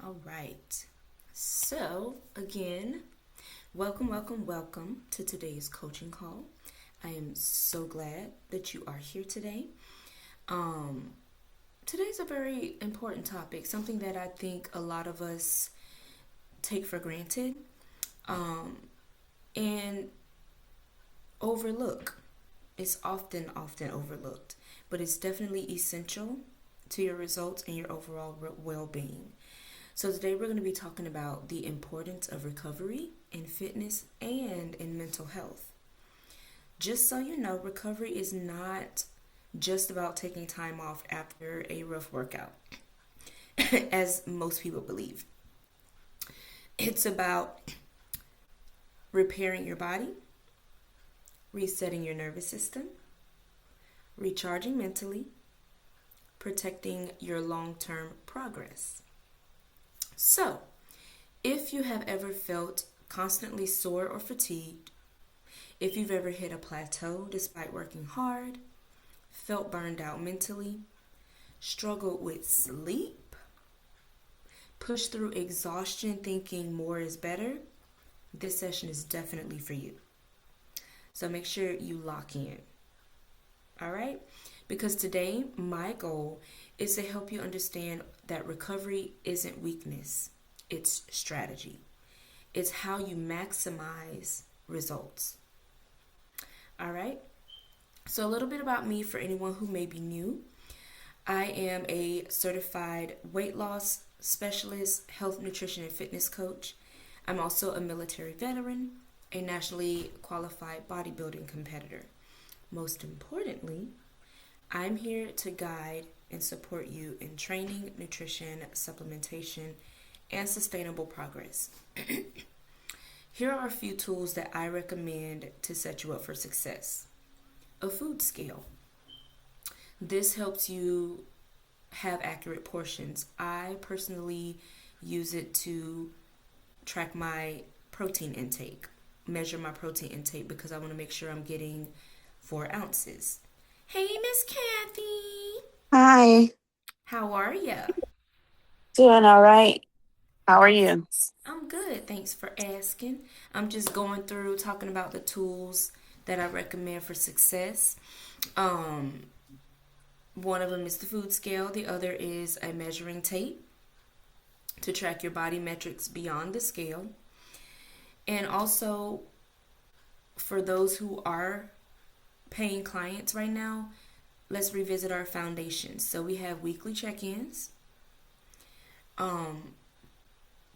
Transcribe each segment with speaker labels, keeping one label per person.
Speaker 1: All right. So, again, welcome to today's coaching call. I am so glad that you are here today. Um, Today's a very important topic, something that I think a lot of us take for granted um, and overlook. It's often overlooked, but it's definitely essential to your results and your overall well being. So, today we're going to be talking about the importance of recovery in fitness and in mental health. Just so you know, recovery is not just about taking time off after a rough workout, as most people believe. It's about repairing your body, resetting your nervous system, recharging mentally, protecting your long term progress. So, if you have ever felt constantly sore or fatigued, if you've ever hit a plateau despite working hard, felt burned out mentally, struggled with sleep, pushed through exhaustion thinking more is better, this session is definitely for you. So make sure you lock in. All right? Because today, my goal is to help you understand that recovery isn't weakness, it's strategy. It's how you maximize results. All right? So, a little bit about me for anyone who may be new. I am a certified weight loss specialist, health, nutrition, and fitness coach. I'm also a military veteran, a nationally qualified bodybuilding competitor. Most importantly, I'm here to guide and support you in training, nutrition, supplementation, and sustainable progress. Here are a few tools that I recommend to set you up for success. A food scale. This helps you have accurate portions. I personally use it to track my protein intake, measure my protein intake because I want to make sure I'm getting 4 ounces. Hey, Miss Kathy.
Speaker 2: Hi,
Speaker 1: How are ya?
Speaker 2: doing all right. How are
Speaker 1: Awesome.
Speaker 2: you?
Speaker 1: I'm good. Thanks for asking. I'm just going through talking about the tools that I recommend for success. Um, One of them is the food scale, the other is a measuring tape to track your body metrics beyond the scale. And also, for those who are paying clients right now, let's revisit our foundations. So, we have weekly check ins. Um,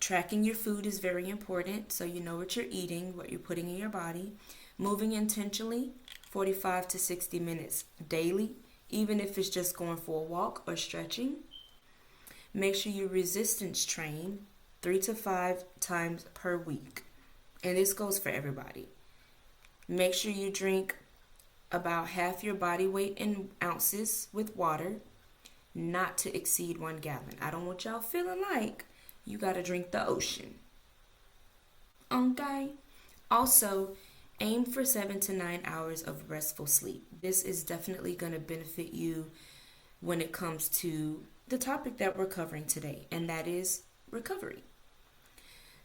Speaker 1: Tracking your food is very important so you know what you're eating, what you're putting in your body. Moving intentionally, 45 to 60 minutes daily, even if it's just going for a walk or stretching. Make sure you resistance train 3 to 5 times per week. And this goes for everybody. Make sure you drink about half your body weight in ounces with water, not to exceed 1 gallon. I don't want y'all feeling like you got to drink the ocean. Okay? Also, aim for 7 to 9 hours of restful sleep. This is definitely going to benefit you when it comes to the topic that we're covering today, and that is recovery.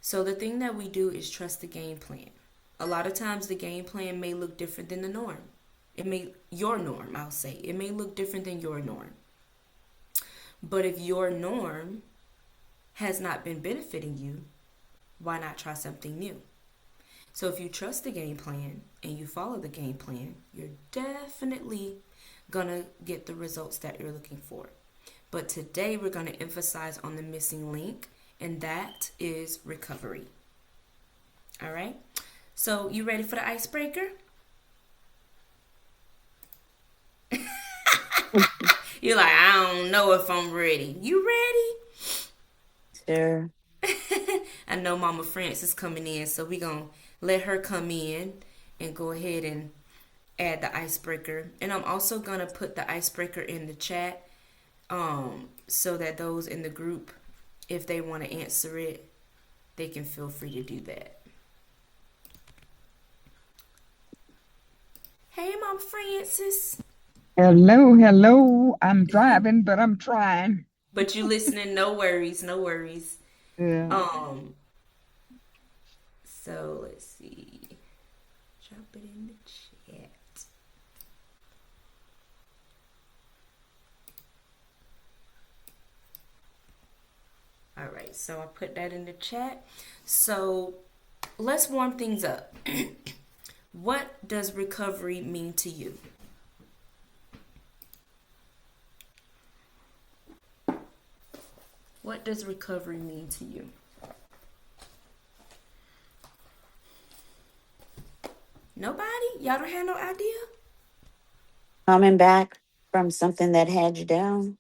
Speaker 1: So, the thing that we do is trust the game plan. A lot of times, the game plan may look different than the norm. Your norm, I'll say, it may look different than your norm. But if your norm has not been benefiting you, why not try something new? So if you trust the game plan and you follow the game plan, you're definitely gonna get the results that you're looking for. But today we're gonna emphasize on the missing link, and that is recovery. All right? So you ready for the icebreaker? You're like, I don't know if I'm ready. You ready?
Speaker 2: Sure.
Speaker 1: I know Mama France is coming in, so we gonna let her come in and go ahead and add the icebreaker. And I'm also gonna put the icebreaker in the chat, so that those in the group, if they want to answer it, they can feel free to do that. Hey, Mama Francis.
Speaker 3: Hello, hello. I'm driving, but I'm trying.
Speaker 1: But you listening? No worries, no worries.
Speaker 3: Yeah.
Speaker 1: Um, so let's see. Drop it in the chat. All right, so I put that in the chat. So let's warm things up. What does recovery mean to you? What does recovery mean to you? Nobody? Y'all don't have no idea?
Speaker 2: Coming back from something that had you down.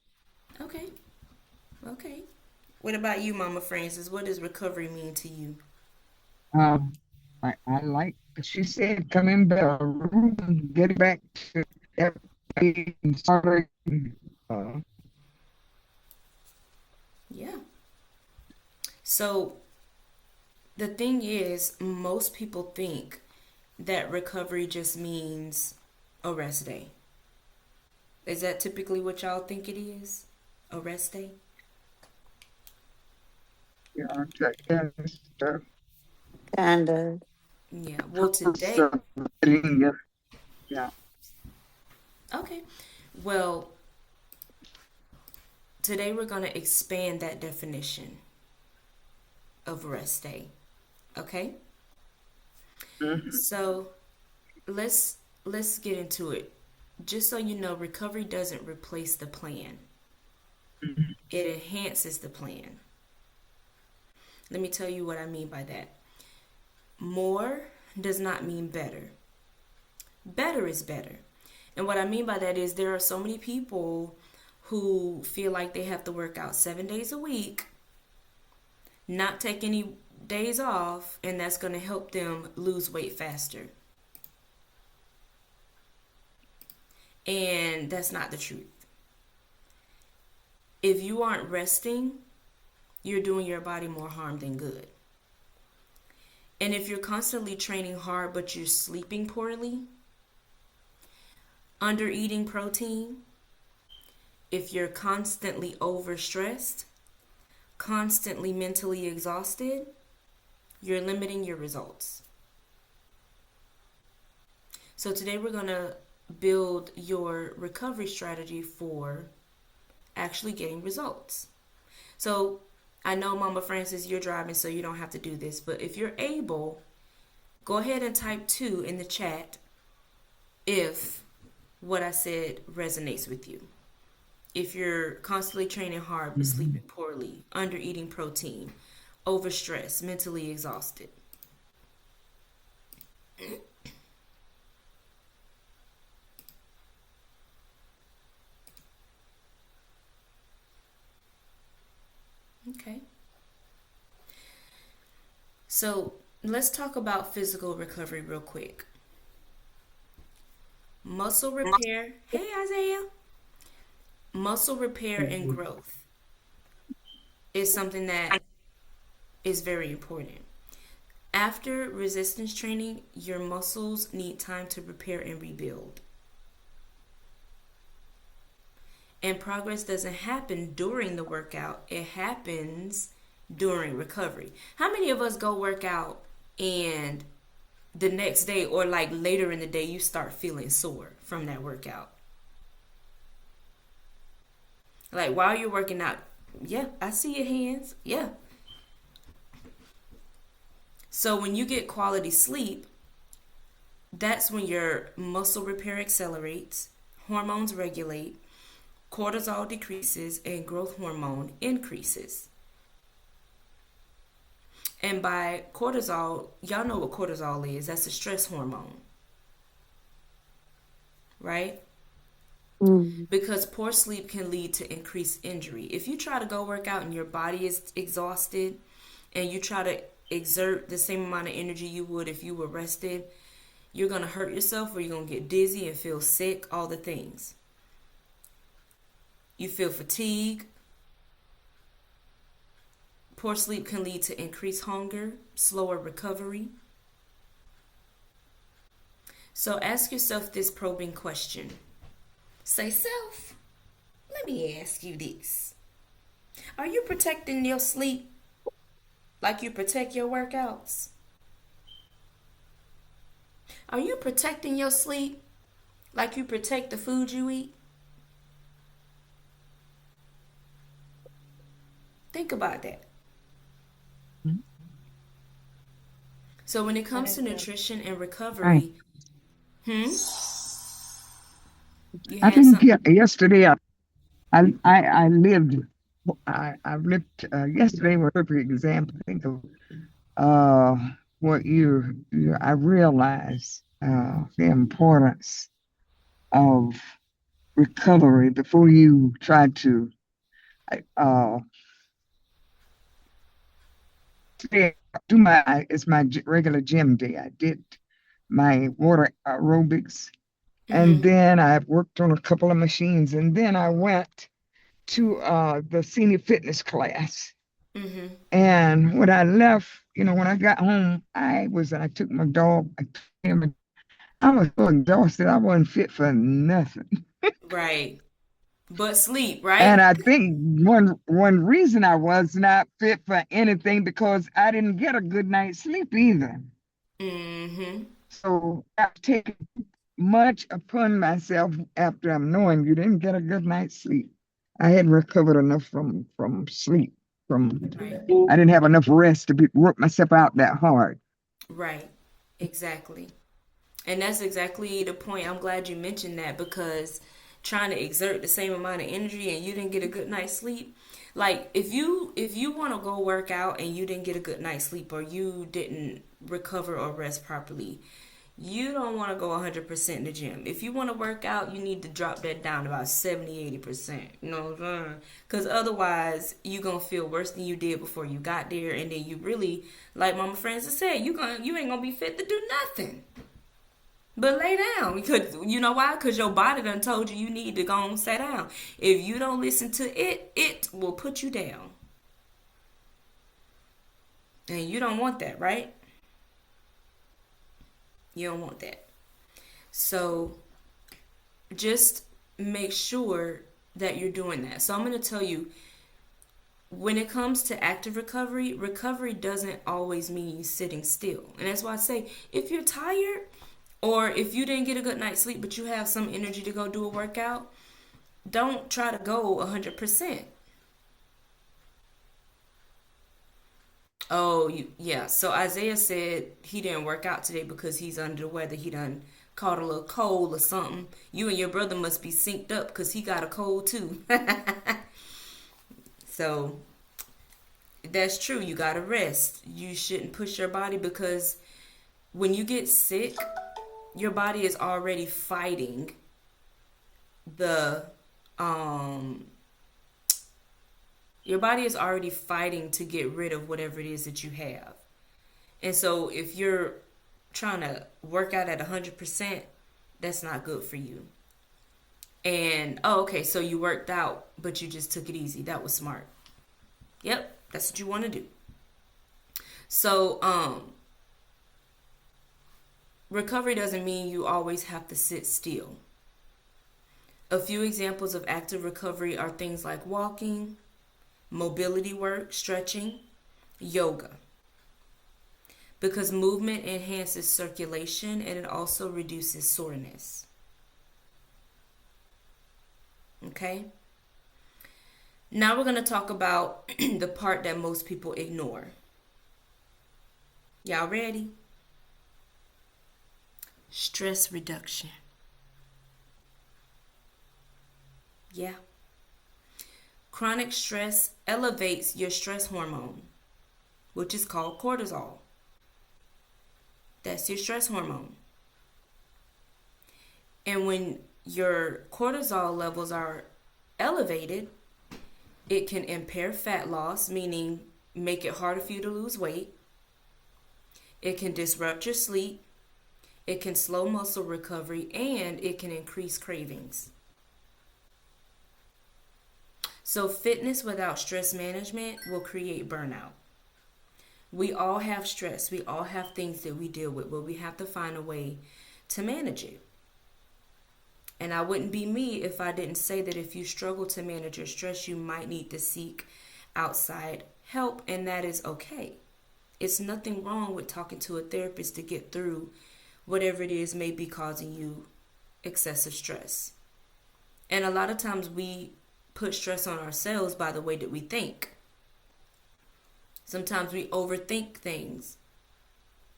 Speaker 1: Okay, okay. What about you, Mama Francis? What does recovery mean to you?
Speaker 3: Um, I like what she said, come in the room and get back to everything and start uh,
Speaker 1: Yeah. So the thing is, most people think that recovery just means a rest day. Is that typically what y'all think it is? A rest day?
Speaker 3: check in stuff.
Speaker 2: Kind of.
Speaker 1: Yeah. Well,
Speaker 3: First,
Speaker 1: today,
Speaker 3: getting your, yeah.
Speaker 1: okay. Well, today we're going to expand that definition of rest day. Okay?
Speaker 3: Mhm.
Speaker 1: So, let's let's get into it. Just so you know, recovery doesn't replace the plan.
Speaker 3: Mhm.
Speaker 1: It enhances the plan. Let me tell you what I mean by that. More does not mean better. Better is better. And what I mean by that is there are so many people who feel like they have to work out 7 days a week, not take any days off, and that's going to help them lose weight faster. And that's not the truth. If you aren't resting, you're doing your body more harm than good. And if you're constantly training hard but you're sleeping poorly, under eating protein, if you're constantly overstressed, constantly mentally exhausted, you're limiting your results. So today we're going to build your recovery strategy for actually getting results. So I know, Mama Francis, you're driving, so you don't have to do this, but if you're able, go ahead and type 2 in the chat if what I said resonates with you. If you're constantly training hard but
Speaker 3: Mhm.
Speaker 1: sleeping poorly, under eating protein, overstressed, mentally exhausted. Okay. So let's talk about physical recovery real quick. Muscle repair. Hey, Isaiah. Muscle repair and
Speaker 3: Mhm.
Speaker 1: growth is something that is very important. After resistance training, your muscles need time to repair and rebuild. And progress doesn't happen during the workout, it happens during recovery. How many of us go work out and the next day or like later in the day you start feeling sore from that workout? Like while you're working out, yeah, I see your hands. Yeah. So when you get quality sleep, that's when your muscle repair accelerates, hormones regulate, cortisol decreases, and growth hormone increases. And by cortisol, y'all know what cortisol is. That's a stress hormone, right?
Speaker 2: Mm.
Speaker 1: Because poor sleep can lead to increased injury. If you try to go work out and your body is exhausted and you try to exert the same amount of energy you would if you were rested, you're going to hurt yourself or you're going to get dizzy and feel sick, all the things. You feel fatigue. Poor sleep can lead to increased hunger, slower recovery. So ask yourself this probing question. Say, self, let me ask you this. Are you protecting your sleep? Like you protect your workouts? Are you protecting your sleep like you protect the food you eat? Think about that.
Speaker 3: Mhm.
Speaker 1: So when it
Speaker 2: What
Speaker 1: comes
Speaker 2: is
Speaker 1: to
Speaker 2: that?
Speaker 1: nutrition and
Speaker 3: Right.
Speaker 1: recovery, hmm, you
Speaker 3: I
Speaker 1: had
Speaker 3: think
Speaker 1: something.
Speaker 3: yesterday I lived. I lived. Yesterday was a perfect example. I think of uh, what I realized the importance of recovery before you try to uh, today do it's my regular gym day. I did my water aerobics, and
Speaker 1: Mm-hmm.
Speaker 3: then I worked on a couple of machines, and then I went to the senior fitness class.
Speaker 1: Mm-hmm.
Speaker 3: And when I left, when I got home, I took my dog. I took him. I was so exhausted. I wasn't fit for nothing.
Speaker 1: Right. But sleep,
Speaker 3: And
Speaker 1: right?
Speaker 3: I think one reason I was not fit for anything because I didn't get a good night's sleep either.
Speaker 1: Mm-hmm.
Speaker 3: So I've taken much upon myself after I'm knowing you didn't get a good night's sleep. I hadn't recovered enough from sleep. From
Speaker 1: Right.
Speaker 3: I didn't have enough rest to work myself out that hard.
Speaker 1: Right. Exactly. And that's exactly the point. I'm glad you mentioned that because trying to exert the same amount of energy and you didn't get a good night's sleep, like if you want to go work out and you didn't get a good night's sleep or you didn't recover or rest properly, you don't want to go 100% in the gym. If you want to work out, you need to drop that down to about 70-80%. You know what I'm saying? Because otherwise, you're going to feel worse than you did before you got there. And then you really, like Mama Francis said, you ain't going to be fit to do nothing. But lay down because you know why? Because your body done told you you need to go and sit down. If you don't listen to it, it will put you down. And you don't want that, right? You don't want that. So just make sure that you're doing that. So I'm going to tell you when it comes to active recovery, recovery doesn't always mean you sitting still. And that's why I say if you're tired or if you didn't get a good night's sleep but you have some energy to go do a workout, don't try to go 100%. Oh, yeah. So Isaiah said he didn't work out today because he's under the weather. He done caught a little cold or something. You and your brother must be synced up because he got a cold too. So that's true. You gotta rest. You shouldn't push your body because when you get sick, your body is already fighting the um your body is already fighting to get rid of whatever it is that you have. And so if you're trying to work out at 100%, that's not good for you. And oh, okay, so you worked out, but you just took it easy. That was smart. Yep, that's what you want to do. So, recovery doesn't mean you always have to sit still. A few examples of active recovery are things like walking, mobility work, stretching, yoga. Because movement enhances circulation and it also reduces soreness. Okay? Now we're going to talk about the part that most people ignore. Y'all ready? Stress reduction. Yeah. Chronic stress elevates your stress hormone, which is called cortisol. That's your stress hormone. And when your cortisol levels are elevated, it can impair fat loss, meaning make it harder for you to lose weight. It can disrupt your sleep. It can slow muscle recovery and it can increase cravings. So, fitness without stress management will create burnout. We all have stress. We all have things that we deal with, but we have to find a way to manage it. And I wouldn't be me if I didn't say that if you struggle to manage your stress, you might need to seek outside help, and that is okay. It's nothing wrong with talking to a therapist to get through whatever it is may be causing you excessive stress. And a lot of times we put stress on ourselves by the way that we think. Sometimes we overthink things.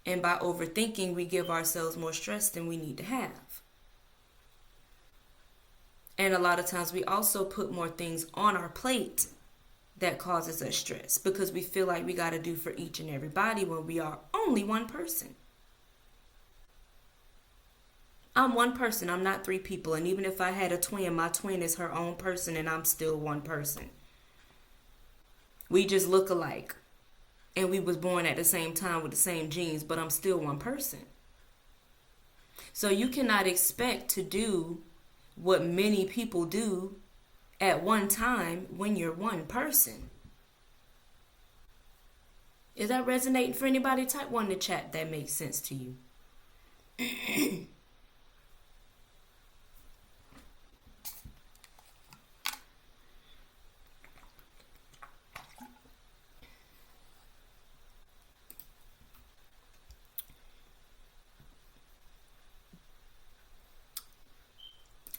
Speaker 1: And by overthinking, we give ourselves more stress than we need to have. And a lot of times we also put more things on our plate that causes us stress because we feel like we got to do for each and everybody when we are only one person. I'm one person. I'm not three people. And even if I had a twin, my twin is her own person and I'm still one person. We just look alike. And we was born at the same time with the same genes, but I'm still one person. So you cannot expect to do what many people do at one time when you're one person. Is that resonating for anybody? Type 1 in the chat that makes sense to you.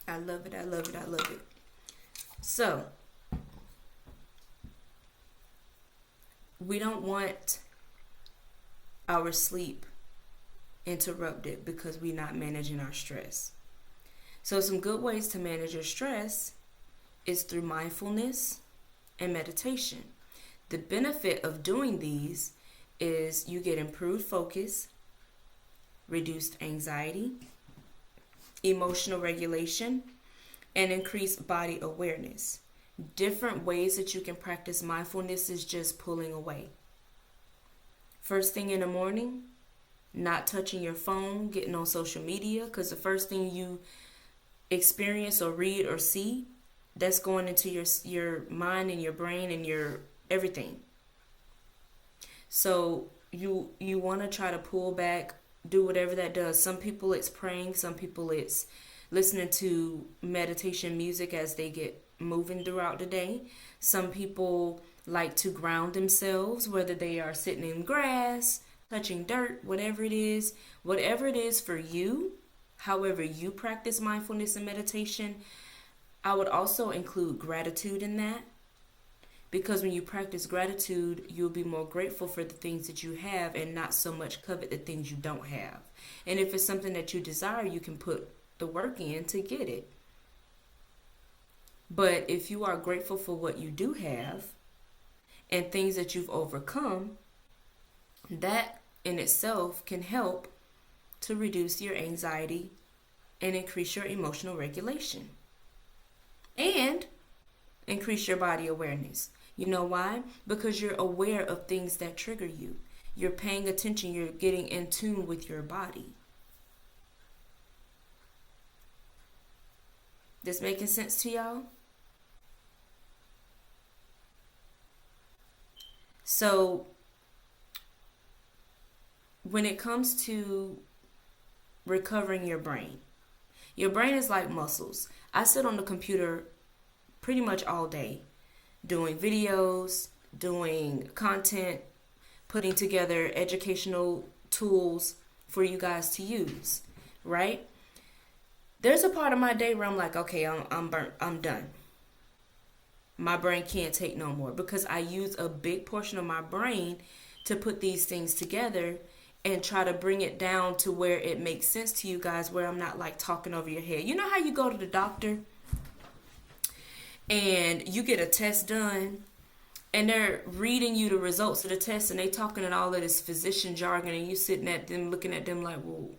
Speaker 1: I love it. I love it. I love it. So, we don't want our sleep interrupted because we're not managing our stress. So, some good ways to manage your stress is through mindfulness and meditation. The benefit of doing these is you get improved focus, reduced anxiety, emotional regulation, and increased body awareness. Different ways that you can practice mindfulness is just pulling away. First thing in the morning, not touching your phone, getting on social media, because the first thing you experience or read or see, that's going into your mind and your brain and your everything. So you want to try to pull back, do whatever that does. Some people it's praying, some people it's listening to meditation music as they get moving throughout the day. Some people like to ground themselves, whether they are sitting in grass, touching dirt, whatever it is for you, however you practice mindfulness and meditation. I would also include gratitude in that. Because when you practice gratitude, you'll be more grateful for the things that you have and not so much covet the things you don't have. And if it's something that you desire, you can put the work in to get it. But if you are grateful for what you do have and things that you've overcome, that in itself can help to reduce your anxiety and increase your emotional regulation. And increase your body awareness. You know why? Because you're aware of things that trigger you. You're paying attention. You're getting in tune with your body. This making sense to y'all? So, when it comes to recovering your brain is like muscles. I sit on the computer pretty much all day, doing videos, doing content, putting together educational tools for you guys to use, right? There's a part of my day where I'm like, okay, I'm burnt, I'm done. My brain can't take no more because I use a big portion of my brain to put these things together and try to bring it down to where it makes sense to you guys, where I'm not like talking over your head. You know how you go to the doctor and you get a test done and they're reading you the results of the test and they talking in all of this physician jargon and you sitting at them looking at them like, well,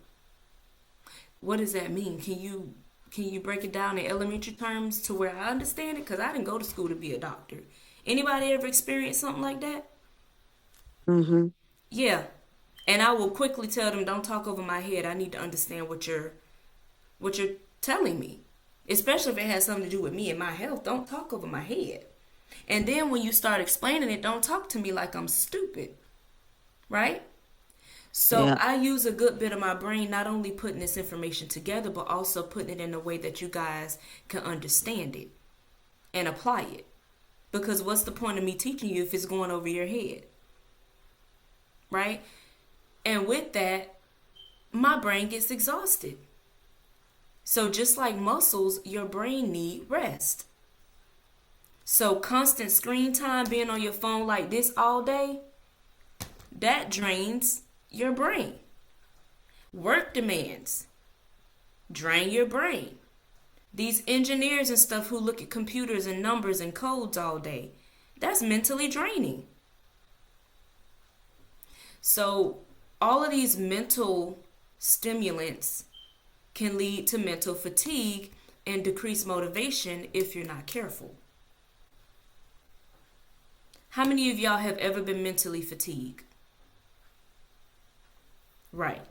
Speaker 1: what does that mean? Can you break it down in elementary terms to where I understand it? Because I didn't go to school to be a doctor. Anybody ever experienced something like that?
Speaker 2: Mm-hmm.
Speaker 1: Yeah. And I will quickly tell them, don't talk over my head. I need to understand what you're telling me. Especially if it has something to do with me and my health. Don't talk over my head. And then when you start explaining it, don't talk to me like I'm stupid. Right? So
Speaker 2: Yeah.
Speaker 1: I use a good bit of my brain, not only putting this information together, but also putting it in a way that you guys can understand it and apply it. Because what's the point of me teaching you if it's going over your head? right? And with that, my brain gets exhausted. So just like muscles, your brain need rest. So constant screen time, being on your phone like this all day, that drains your brain. Work demands drain your brain. These engineers and stuff who look at computers and numbers and codes all day, that's mentally draining. So all of these mental stimulants can lead to mental fatigue and decreased motivation if you're not careful. How many of y'all have ever been mentally fatigued? Right.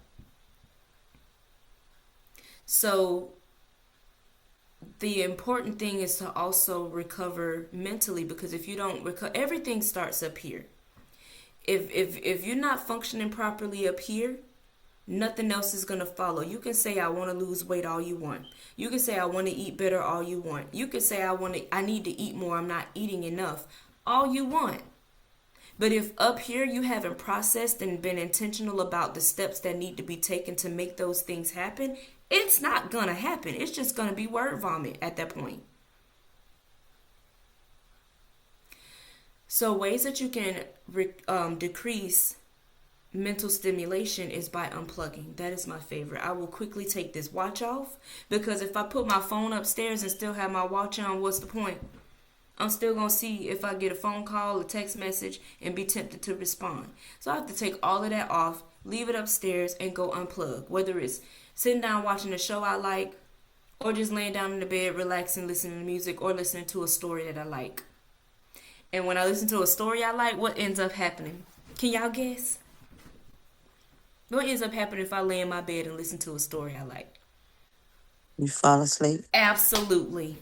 Speaker 1: So the important thing is to also recover mentally, because if you don't recover, everything starts up here. If you're not functioning properly up here, nothing else is going to follow. You can say I want to lose weight all you want. You can say I want to eat better all you want. You can say I need to eat more, I'm not eating enough, all you want. But if up here you haven't processed and been intentional about the steps that need to be taken to make those things happen, it's not going to happen. It's just going to be word vomit at that point. So ways that you can decrease mental stimulation is by unplugging. That is my favorite. I will quickly take this watch off, because if I put my phone upstairs and still have my watch on, what's the point? I'm still going to see if I get a phone call, a text message, and be tempted to respond. So I have to take all of that off, leave it upstairs, and go unplug. Whether it's sitting down watching a show I like, or just laying down in the bed, relaxing, listening to music, or listening to a story that I like. And when I listen to a story I like, what ends up happening? Can y'all guess? What ends up happening if I lay in my bed and listen to a story I like?
Speaker 2: You fall asleep.
Speaker 1: Absolutely.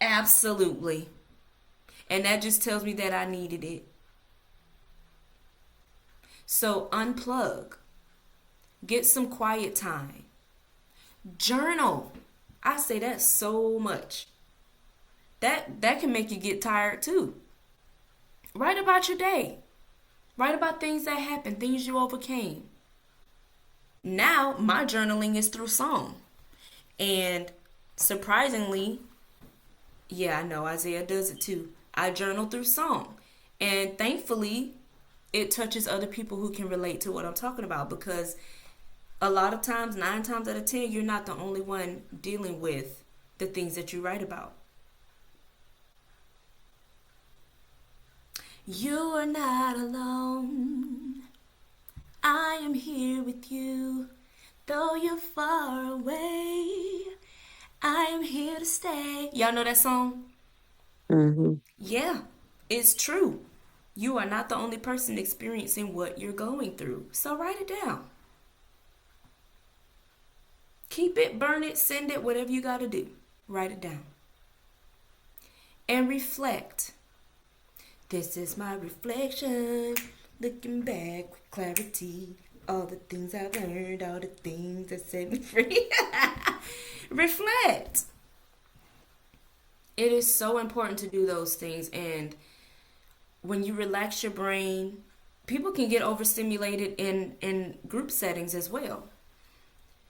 Speaker 1: Absolutely. And that just tells me that I needed it. So unplug. Get some quiet time. Journal. I say that so much. That can make you get tired too. Write about your day. Write about things that happened, things you overcame. Now, my journaling is through song. And surprisingly, yeah, I know Isaiah does it too. I journal through song. And thankfully, it touches other people who can relate to what I'm talking about, because a lot of times, 9 times out of 10, you're not the only one dealing with the things that you write about. You are not alone. I am here with you. Though you're far away, I am here to stay. Y'all know that song?
Speaker 2: Mm-hmm.
Speaker 1: Yeah, it's true. You are not the only person experiencing what you're going through. So write it down. Keep it, burn it, send it, whatever you got to do. Write it down. And reflect. This is my reflection, looking back with clarity. All the things I've learned, all the things that set me free. Reflect. It is so important to do those things. And when you relax your brain, people can get overstimulated in group settings as well.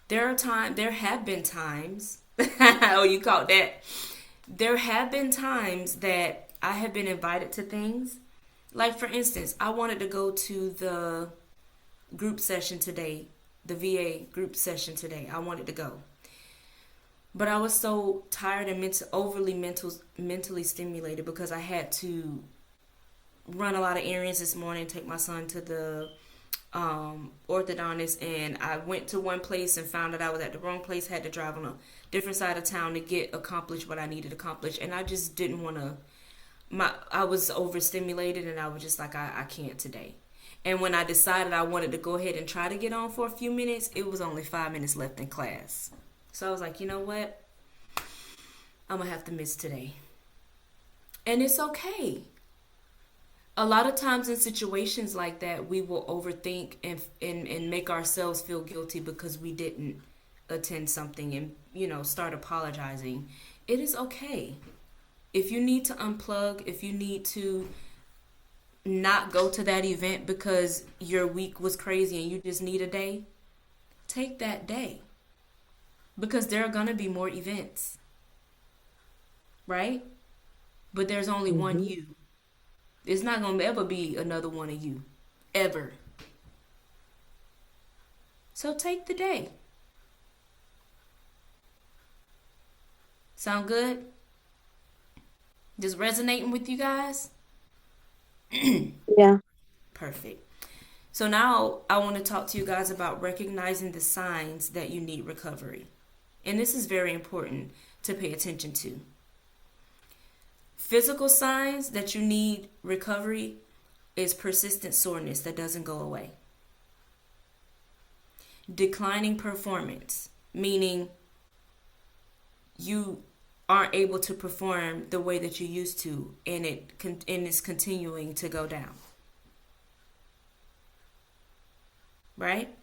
Speaker 1: There have been times, oh, you caught that. There have been times that I have been invited to things. Like, for instance, I wanted to go to the group session today, the VA group session today. I wanted to go. But I was so tired and overly mentally stimulated, because I had to run a lot of errands this morning, take my son to the orthodontist, and I went to one place and found that I was at the wrong place, had to drive on a different side of town to accomplish what I needed accomplished, and I just didn't want to. I was overstimulated, and I was just like, I can't today. And when I decided I wanted to go ahead and try to get on for a few minutes, it was only 5 minutes left in class. So I was like, you know what? I'm going to have to miss today. And it's okay. A lot of times in situations like that, we will overthink and make ourselves feel guilty because we didn't attend something and, start apologizing. It is okay. If you need to unplug, if you need to not go to that event because your week was crazy and you just need a day, take that day. Because there are going to be more events, right? But there's only one
Speaker 2: Mm-hmm.
Speaker 1: you. It's not going to ever be another one of you. Ever. So take the day. Sound good? Just resonating with you guys?
Speaker 2: Yeah.
Speaker 1: Perfect. So now I want to talk to you guys about recognizing the signs that you need recovery. And this is very important to pay attention to. Physical signs that you need recovery is persistent soreness that doesn't go away. Declining performance, meaning you aren't able to perform the way that you used to, and it's continuing to go down. Right?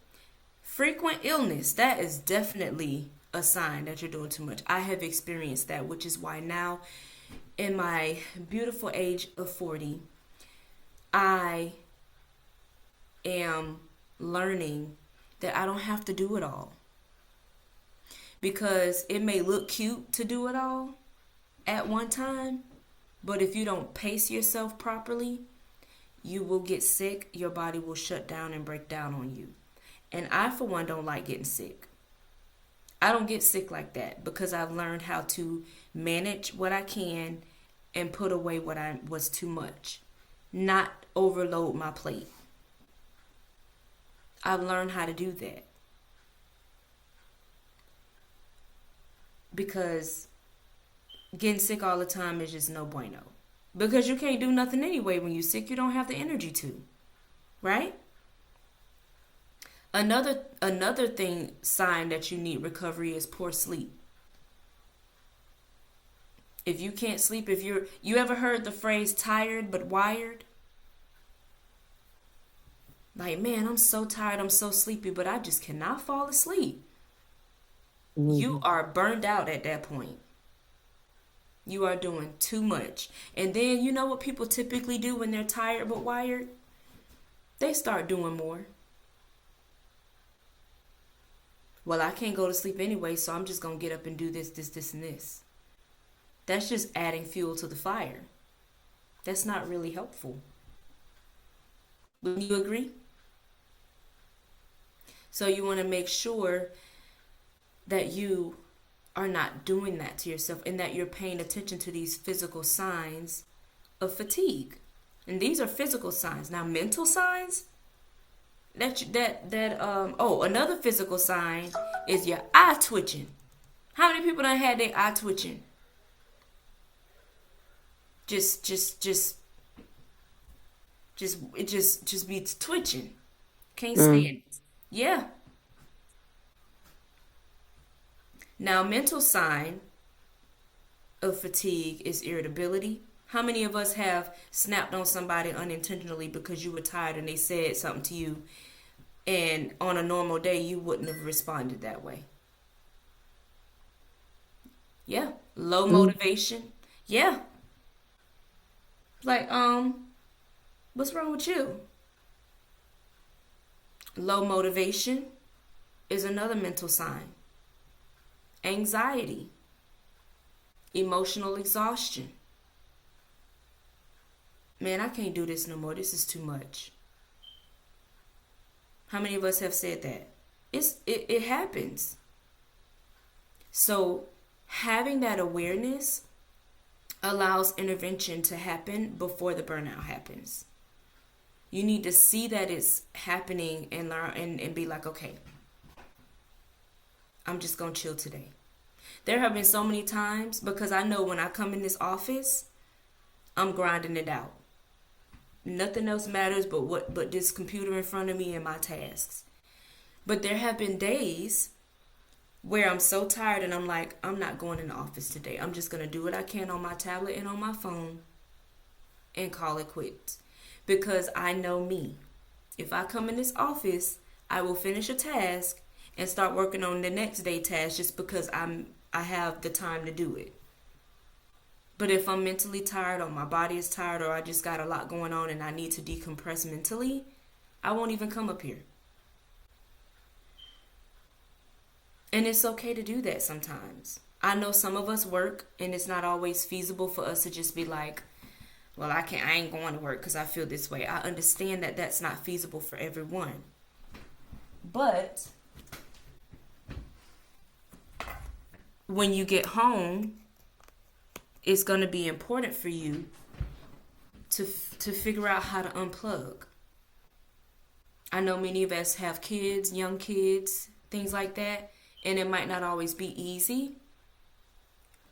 Speaker 1: Frequent illness, that is definitely a sign that you're doing too much. I have experienced that, which is why now in my beautiful age of 40, I am learning that I don't have to do it all. Because it may look cute to do it all at one time, but if you don't pace yourself properly, you will get sick, your body will shut down and break down on you. And I, for one, don't like getting sick. I don't get sick like that because I've learned how to manage what I can and put away what was too much, not overload my plate. I've learned how to do that because getting sick all the time is just no bueno. Because you can't do nothing anyway when you're sick. You don't have the energy to, right? Another sign that you need recovery is poor sleep. If you can't sleep, you ever heard the phrase tired but wired? Like, man, I'm so tired, I'm so sleepy, but I just cannot fall asleep. You
Speaker 2: Mm-hmm.
Speaker 1: are burned out at that point. You are doing too much. And then you know what people typically do when they're tired but wired? They start doing more. Well, I can't go to sleep anyway, so I'm just going to get up and do this, and this. That's just adding fuel to the fire. That's not really helpful. Wouldn't you agree? So you want to make sure that you are not doing that to yourself and that you're paying attention to these physical signs of fatigue. And these are physical signs. Now, mental signs, another physical sign is your eye twitching. How many people done had their eye twitching? It just be twitching. Can't stand
Speaker 2: Mm.
Speaker 1: it. Yeah. Now, mental sign of fatigue is irritability. How many of us have snapped on somebody unintentionally because you were tired and they said something to you, and on a normal day you wouldn't have responded that way? Yeah. Low
Speaker 2: Mm.
Speaker 1: motivation. Yeah. Like, what's wrong with you? Low motivation is another mental sign. Anxiety, emotional exhaustion. Man, I can't do this no more. This is too much. How many of us have said that? It happens. So having that awareness allows intervention to happen before the burnout happens. You need to see that it's happening and learn and be like, okay, I'm just gonna chill today. There have been so many times because I know when I come in this office, I'm grinding it out. Nothing else matters but this computer in front of me and my tasks. But there have been days where I'm so tired and I'm like, I'm not going in the office today. I'm just gonna do what I can on my tablet and on my phone and call it quits. Because I know me. If I come in this office, I will finish a task and start working on the next day task just because I have the time to do it. But if I'm mentally tired or my body is tired or I just got a lot going on and I need to decompress mentally, I won't even come up here. And it's okay to do that sometimes. I know some of us work and it's not always feasible for us to just be like, well, I ain't going to work because I feel this way. I understand that that's not feasible for everyone. But when you get home, it's going to be important for you to figure out how to unplug. I know many of us have kids, young kids, things like that, and it might not always be easy,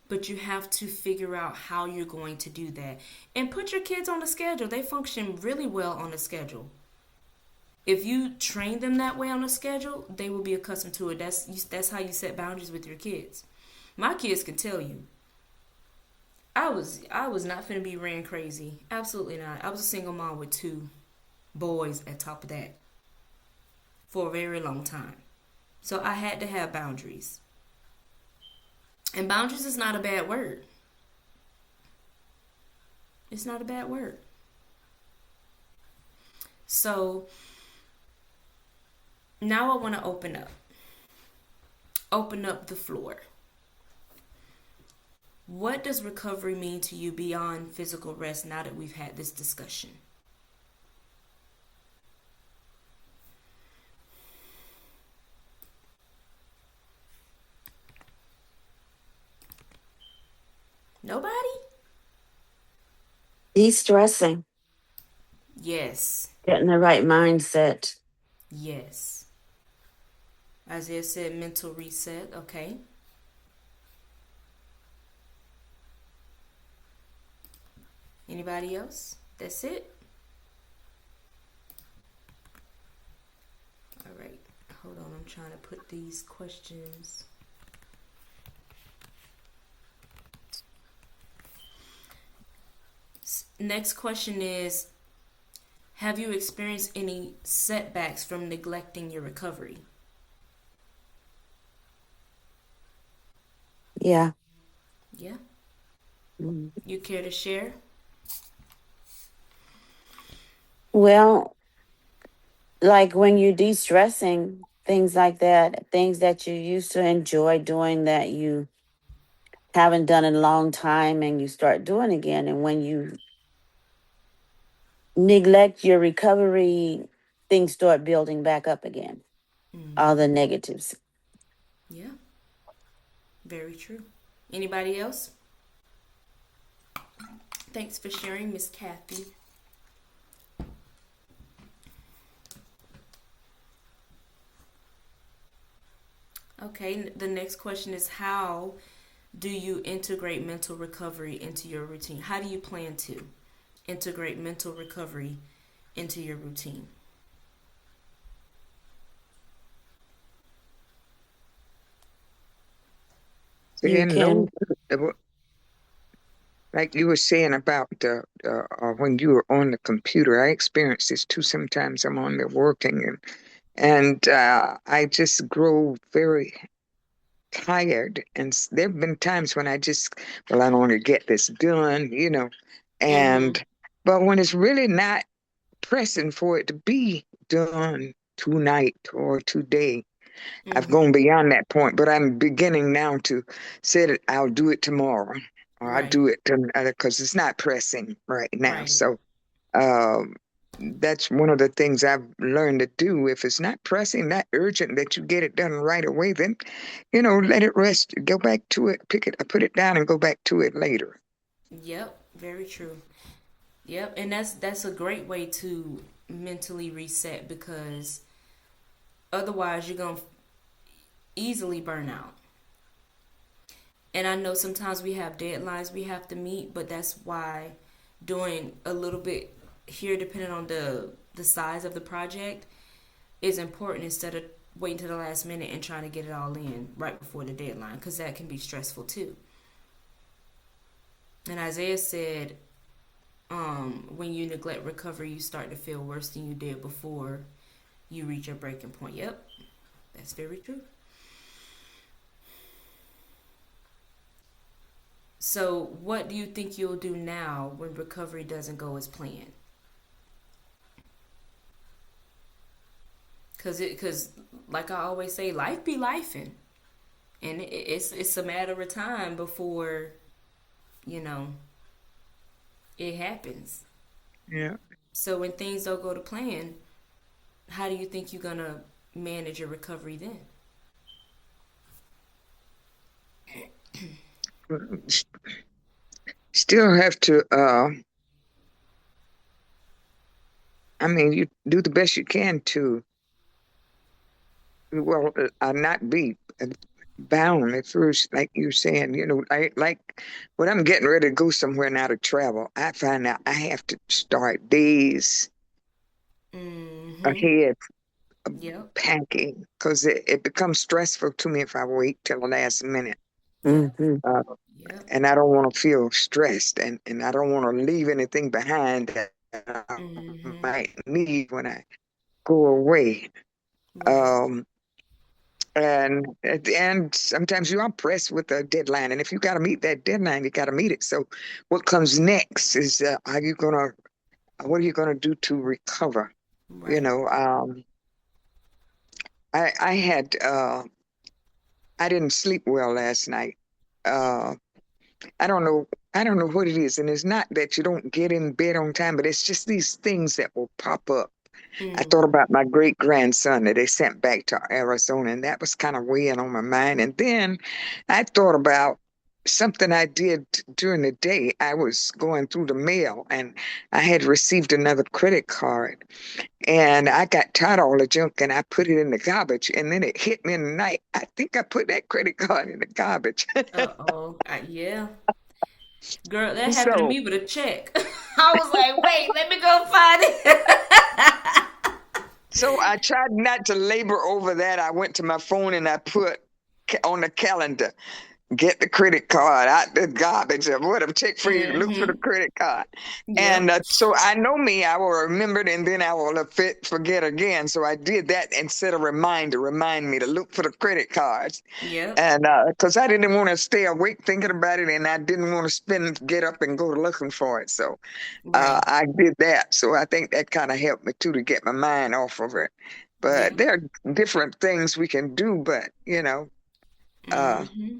Speaker 1: but you have to figure out how you're going to do that. And put your kids on a schedule. They function really well on a schedule. If you train them that way on a schedule, they will be accustomed to it. That's how you set boundaries with your kids. My kids can tell you. I was not finna be ran crazy. Absolutely not. I was a single mom with 2 boys at top of that for a very long time. So I had to have boundaries. And boundaries is not a bad word. It's not a bad word. So now I want to open up. Open up the floor. What does recovery mean to you beyond physical rest now that we've had this discussion? Nobody?
Speaker 2: De-stressing,
Speaker 1: Yes.
Speaker 2: getting the right mindset.
Speaker 1: Yes. Isaiah said mental reset. Okay. Anybody else? That's it? All right. Hold on. I'm trying to put these questions. Next question is, have you experienced any setbacks from neglecting your recovery?
Speaker 2: Yeah.
Speaker 1: Yeah.
Speaker 2: Mm.
Speaker 1: You care to share?
Speaker 2: Well, like when you're de-stressing, things like that, things that you used to enjoy doing that you haven't done in a long time and you start doing again. And when you neglect your recovery, things start building back up again. All the negatives.
Speaker 1: Yeah. Very true. Anybody else? Thanks for sharing, Miss Kathy. Okay, the next question is, how do you integrate mental recovery into your routine? How do you plan to integrate mental recovery into your routine?
Speaker 2: You
Speaker 3: Saying
Speaker 2: can,
Speaker 3: no, like you were saying about the when you were on the computer. I experienced this too. Sometimes I'm on there working, and I just grow very tired. And there have been times when I just, well, I don't want to get this done.
Speaker 1: Mm-hmm.
Speaker 3: And but when it's really not pressing for it to be done tonight or today, I've
Speaker 1: Mm-hmm.
Speaker 3: gone beyond that point. But I'm beginning now to say that I'll do it tomorrow, or I'll
Speaker 1: Right.
Speaker 3: do it because it's not pressing right now.
Speaker 1: Right.
Speaker 3: So um, that's one of the things I've learned to do. If it's not pressing, not urgent, that you get it done right away, then, let it rest. Go back to it, put it down and go back to it later.
Speaker 1: Yep. Very true. Yep. And that's a great way to mentally reset, because otherwise you're gonna easily burn out. And I know sometimes we have deadlines we have to meet, but that's why doing a little bit here, depending on the size of the project, is important, instead of waiting to the last minute and trying to get it all in right before the deadline, because that can be stressful too. And Isaiah said, when you neglect recovery, you start to feel worse than you did before you reach your breaking point. Yep, that's very true. So, what do you think you'll do now when recovery doesn't go as planned? Cause like I always say, life be lifing, and it's a matter of time before you know it happens.
Speaker 3: Yeah.
Speaker 1: So when things don't go to plan, how do you think you're gonna manage your recovery then?
Speaker 3: Still have to, I mean, you do the best you can to, well, not be bound at first, like you're saying, like when I'm getting ready to go somewhere now to travel, I find out I have to start days
Speaker 1: Mm-hmm.
Speaker 3: ahead
Speaker 1: Yep.
Speaker 3: packing because it becomes stressful to me if I wait till the last minute.
Speaker 1: Yep.
Speaker 2: Hmm.
Speaker 3: Uh,
Speaker 1: Yep.
Speaker 3: and I don't want to feel stressed and I don't want to leave anything behind that I
Speaker 1: Mm-hmm.
Speaker 3: might need when I go away.
Speaker 1: Right.
Speaker 3: Um, and at the end, sometimes you are pressed with a deadline. And if you got to meet that deadline, you got to meet it. So what comes next is what are you going to do to recover? You
Speaker 1: Right.
Speaker 3: know, I had, I didn't sleep well last night. Uh, I don't know. I don't know what it is. And it's not that you don't get in bed on time, but it's just these things that will pop up. I thought
Speaker 1: Mm.
Speaker 3: about my great grandson that they sent back to Arizona, and that was kind of weighing on my mind. And then I thought about something I did during the day. I was going through the mail and I had received another credit card. And I got tired of all the junk and I put it in the garbage. And then it hit me in the night. I think I put that credit card in the garbage.
Speaker 1: Uh-oh. Yeah. Girl, that happened to
Speaker 3: So
Speaker 1: me with a check. I was like, wait, let me go find it.
Speaker 3: So I tried not to labor over that. I went to my phone and I put on the calendar, get the credit card out the garbage or whatever, check for you, look for the
Speaker 1: Mm-hmm.
Speaker 3: credit card. And
Speaker 1: Yep.
Speaker 3: so I know me, I will remember it and then I will forget again. So I did that instead of remind me to look for the credit cards.
Speaker 1: Yep.
Speaker 3: And because I didn't want to stay awake thinking about it and I didn't want to get up and go looking for it. So
Speaker 1: Right.
Speaker 3: I did that. So I think that kind of helped me too to get my mind off of it. But
Speaker 1: Yep.
Speaker 3: there are different things we can do, but uh,
Speaker 1: Mm-hmm.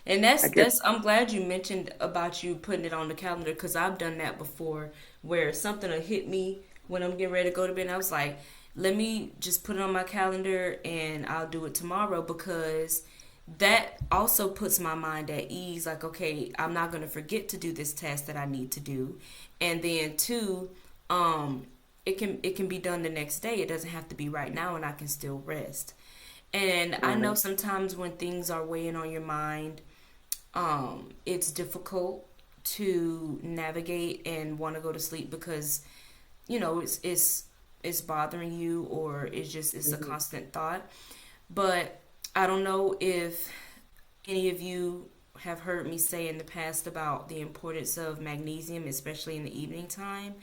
Speaker 1: And
Speaker 3: I guess.
Speaker 1: I'm glad you mentioned about you putting it on the calendar because I've done that before where something will hit me when I'm getting ready to go to bed and I was like, let me just put it on my calendar and I'll do it tomorrow because that also puts my mind at ease like okay, I'm not going to forget to do this task that I need to do. And then two, it can be done the next day. It doesn't have to be right now and I can still rest. And I know
Speaker 3: Right.
Speaker 1: sometimes when things are weighing on your mind, it's difficult to navigate and want to go to sleep because it's bothering you or it's a
Speaker 3: Mhm.
Speaker 1: constant thought. But I don't know if any of you have heard me say in the past about the importance of magnesium, especially in the evening time.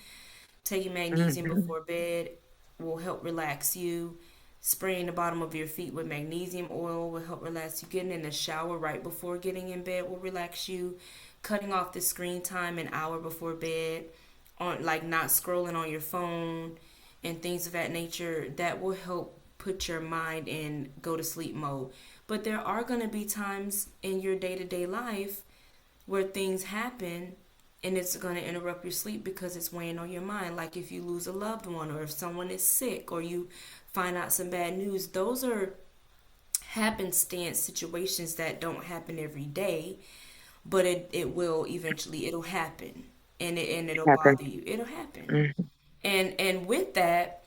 Speaker 1: Taking magnesium
Speaker 3: Mhm.
Speaker 1: before bed will help relax you. Spraying the bottom of your feet with magnesium oil will help relax you. Getting in the shower right before getting in bed will relax you. Cutting off the screen time an hour before bed, on like not scrolling on your phone and things of that nature, that will help put your mind in go to sleep mode. But there are going to be times in your day to day life where things happen and it's going to interrupt your sleep because it's weighing on your mind. Like if you lose a loved one or if someone is sick or you find out some bad news, those are happenstance situations that don't happen every day, but it will eventually it'll happen and it'll
Speaker 3: Happen.
Speaker 1: bother you. It'll happen.
Speaker 3: Mhm.
Speaker 1: And with that,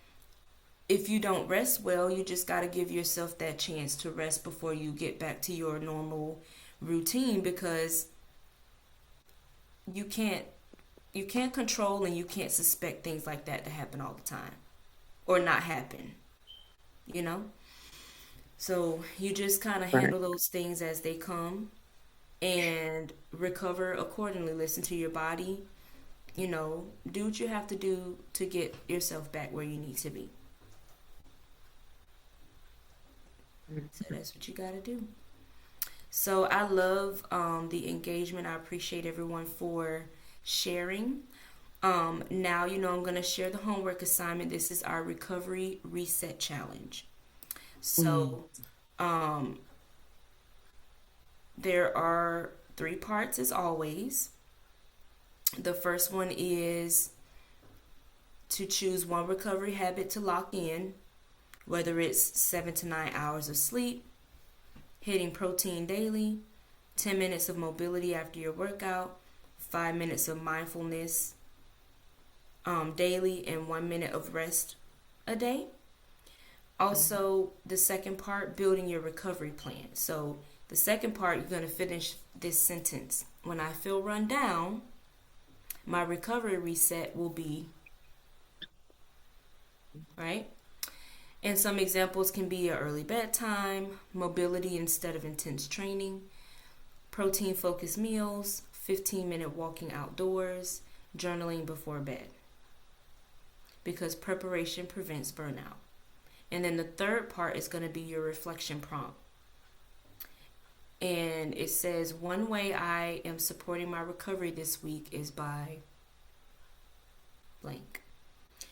Speaker 1: if you don't rest well, you just got to give yourself that chance to rest before you get back to your normal routine because you can't you can't control and you can't suspect things like that to happen all the time or not happen, you know? So you just kind of
Speaker 3: Right.
Speaker 1: handle those things as they come and recover accordingly. Listen to your body, do what you have to do to get yourself back where you need to be. So
Speaker 3: Mhm.
Speaker 1: that's what you got to do. So I love the engagement. I appreciate everyone for sharing. Now, I'm going to share the homework assignment. This is our recovery reset challenge.
Speaker 2: Mm.
Speaker 1: So there are 3 parts as always. The first one is to choose one recovery habit to lock in, whether it's 7 to 9 hours of sleep, hitting protein daily, 10 minutes of mobility after your workout, 5 minutes of mindfulness daily, and 1 minute of rest a day. Also, the second part, building your recovery plan. So, the second part, you're going to finish this sentence. When I feel run down, my recovery reset will be, right? And some examples can be an early bedtime, mobility instead of intense training, protein focused meals, 15-minute walking outdoors, journaling before bed. Because preparation prevents burnout. And then the third part is going to be your reflection prompt. And it says, one way I am supporting my recovery this week is by blank.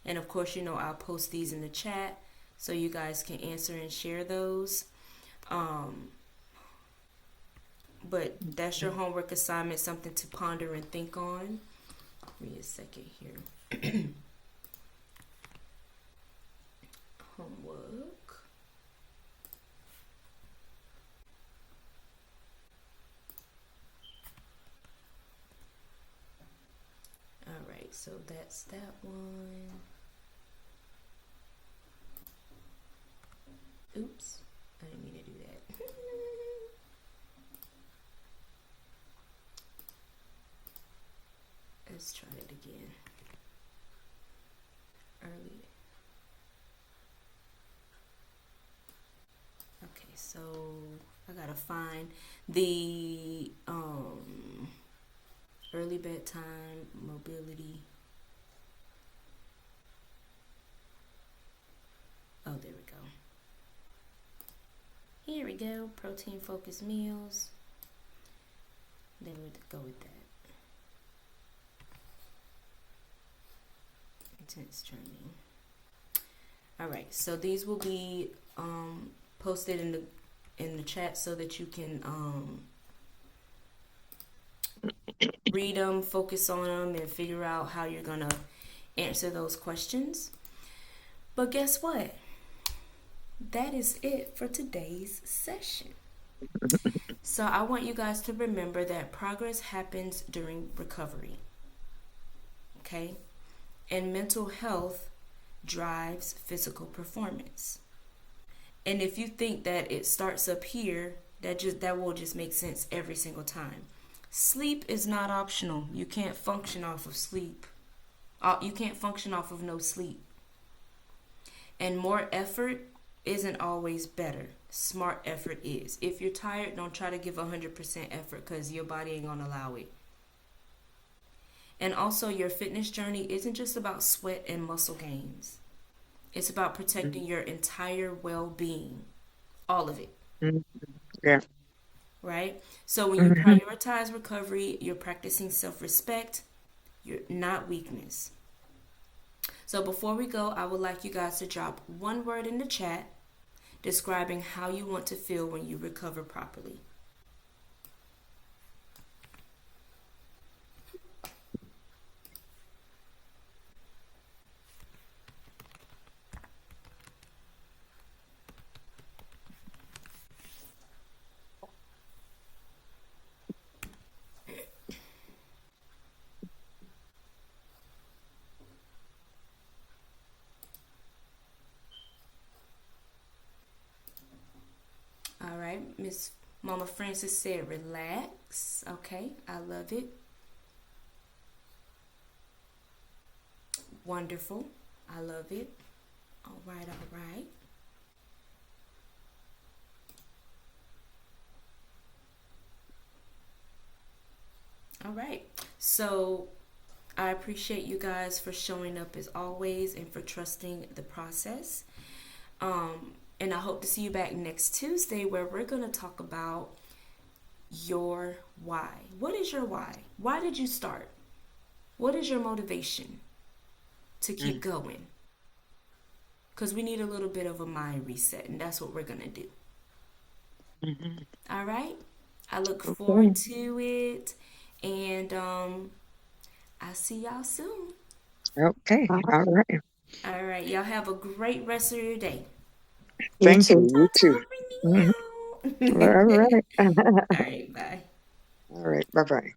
Speaker 1: And of course, I'll post these in the chat so you guys can answer and share those. But that's your homework assignment, something to ponder and think on. Give me a second here. Homework. Alright, so that's that one. Oops, I didn't mean to do that. Let's try it again. Early. Okay, so I gotta find the early bedtime mobility. Oh, there we go. Here we go. Protein focused meals. Then we'll go with that. Intense training. All right. So these will be posted in the chat so that you can read them, focus on them, and figure out how you're gonna answer those questions. But guess what? That is it for today's session. So I want you guys to remember that progress happens during recovery. Okay? And mental health drives physical performance. And if you think that it starts up here, that will just make sense every single time. Sleep is not optional. You can't function off of sleep. You can't function off of no sleep. And more effort isn't always better. Smart effort is. If you're tired, don't try to give 100% effort because your body ain't going to allow it. And also, your fitness journey isn't just about sweat and muscle gains. It's about protecting your entire well-being. All of it.
Speaker 3: Yeah.
Speaker 1: Right? So when you prioritize recovery, you're practicing self-respect, you're not weakness. So before we go, I would like you guys to drop one word in the chat describing how you want to feel when you recover properly. All right, Miss Mama Francis said relax. Okay, I love it. Wonderful. I love it. All right, all right. All right. So I appreciate you guys for showing up as always and for trusting the process. And I hope to see you back next Tuesday where we're going to talk about your why. What is your why? Why did you start? What is your motivation to keep going? Because we need a little bit of a mind reset, and that's what we're going to do.
Speaker 3: Mm-hmm.
Speaker 1: All right? I look forward
Speaker 3: Okay.
Speaker 1: to it, and I'll see y'all soon.
Speaker 3: Okay.
Speaker 2: All right.
Speaker 3: All right.
Speaker 1: All right, y'all have a great rest of your day.
Speaker 2: You
Speaker 3: Thank you.
Speaker 2: too.
Speaker 3: You too.
Speaker 1: Ta-ta,
Speaker 3: Mhm.
Speaker 1: Brittany.
Speaker 3: All right.
Speaker 1: All right, bye.
Speaker 3: All right. Bye bye.